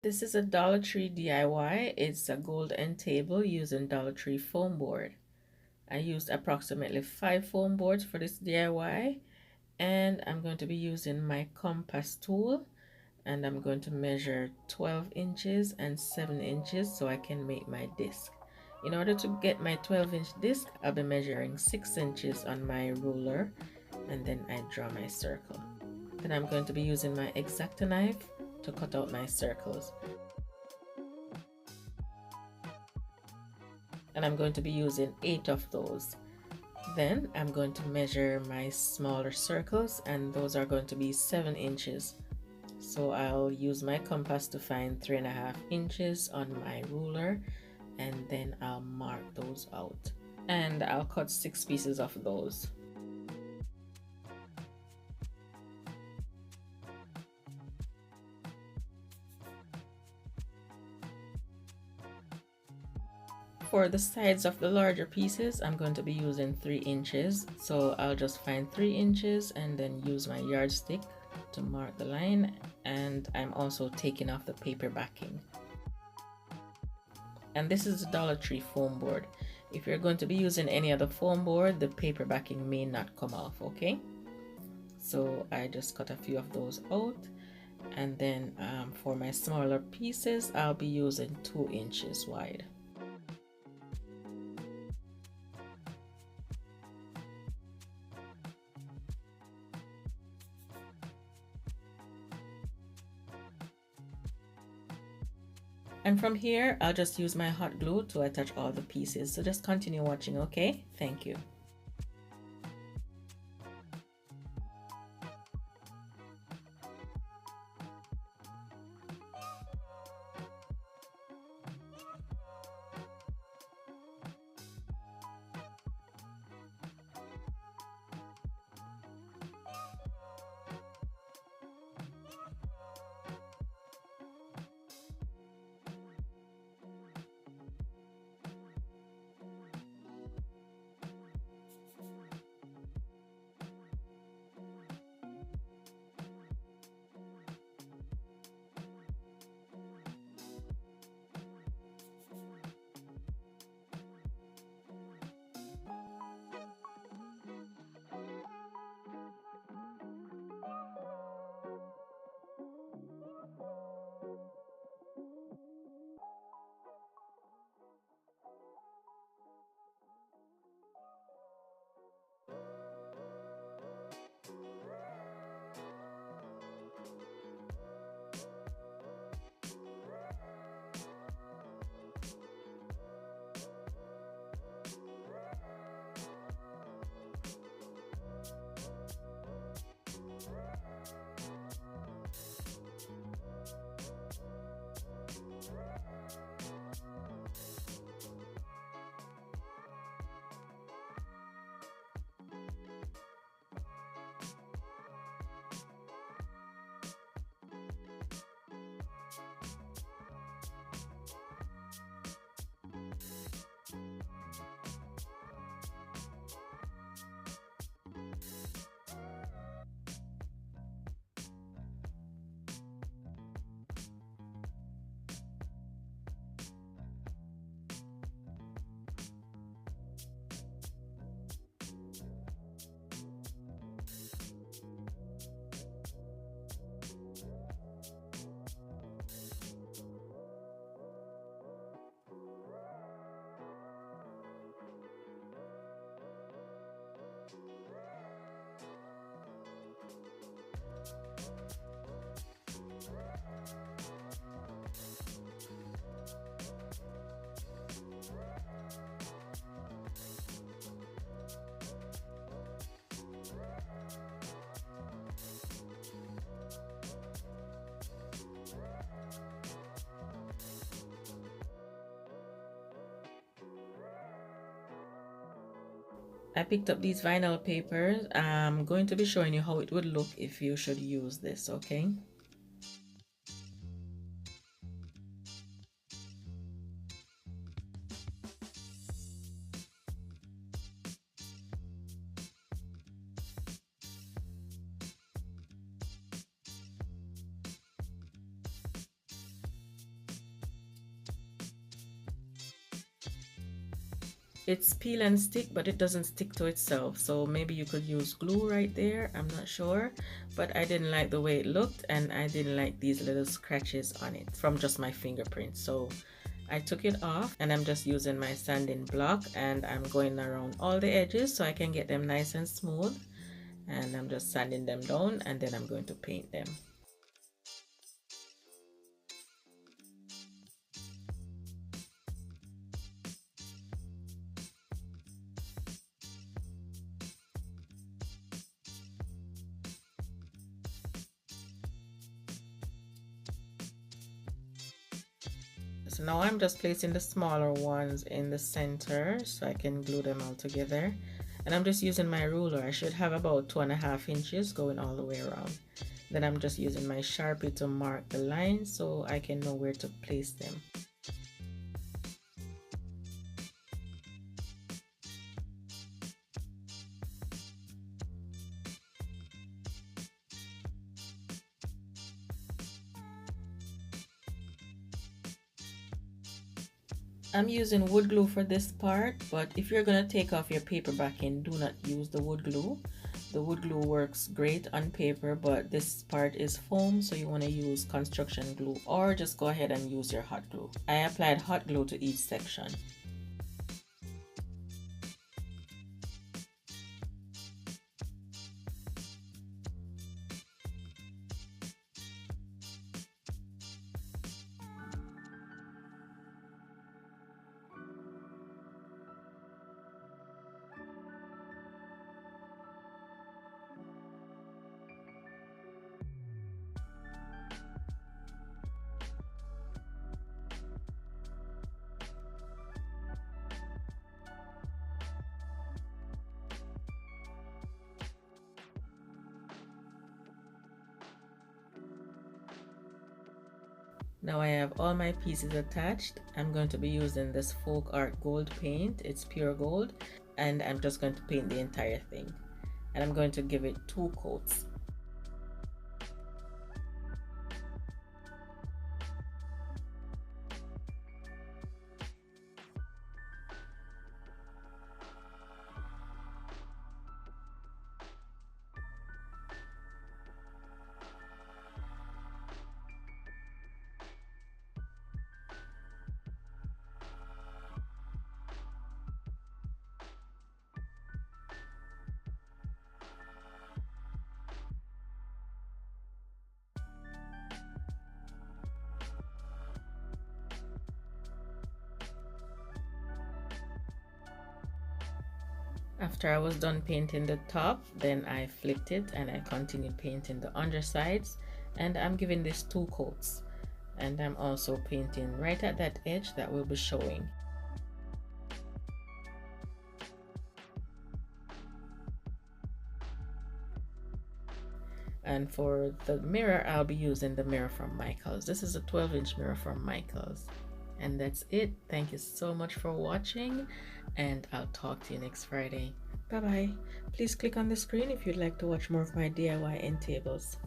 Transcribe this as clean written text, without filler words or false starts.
This is a Dollar Tree DIY. It's a gold end table using Dollar Tree foam board. I used approximately 5 foam boards for this DIY, and I'm going to be using my compass tool, and I'm going to measure 12 inches and 7 inches so I can make my disc. In order to get my 12-inch disc, I'll be measuring 6 inches on my ruler, and then I draw my circle. Then I'm going to be using my X-Acto knife to cut out my circles. And I'm going to be using 8 of those. Then I'm going to measure my smaller circles, and those are going to be 7 inches. So I'll use my compass to find 3.5 inches on my ruler, and then I'll mark those out. And I'll cut 6 pieces of those. For the sides of the larger pieces, I'm going to be using 3 inches. So I'll just find 3 inches and then use my yardstick to mark the line. And I'm also taking off the paper backing. And this is the Dollar Tree foam board. If you're going to be using any other foam board, the paper backing may not come off, okay? So I just cut a few of those out. And then for my smaller pieces, I'll be using 2 inches wide. And from here, I'll just use my hot glue to attach all the pieces. So just continue watching, okay? Thank you. I picked up these vinyl papers. I'm going to be showing you how it would look if you should use this, okay? It's peel and stick, but it doesn't stick to itself, so maybe you could use glue right there. I'm not sure, but I didn't like the way it looked, and I didn't like these little scratches on it from just my fingerprint, so I took it off, and I'm just using my sanding block, and I'm going around all the edges so I can get them nice and smooth, and I'm just sanding them down, and then I'm going to paint them. So now I'm just placing the smaller ones in the center so I can glue them all together. And I'm just using my ruler. I should have about 2.5 inches going all the way around. Then I'm just using my Sharpie to mark the lines so I can know where to place them. I'm using wood glue for this part, but if you're going to take off your paper backing, do not use the wood glue. The wood glue works great on paper, but this part is foam, so you want to use construction glue, or just go ahead and use your hot glue. I applied hot glue to each section. Now I have all my pieces attached. I'm going to be using this folk art gold paint. It's pure gold, and I'm just going to paint the entire thing, and I'm going to give it 2 coats. After I was done painting the top, then I flipped it and I continued painting the undersides, and I'm giving this 2 coats, and I'm also painting right at that edge that will be showing. And for the mirror, I'll be using the mirror from Michaels. This is a 12-inch mirror from Michaels. And that's it. Thank you so much for watching, and I'll talk to you next Friday. Bye bye. Please click on the screen if you'd like to watch more of my DIY end tables.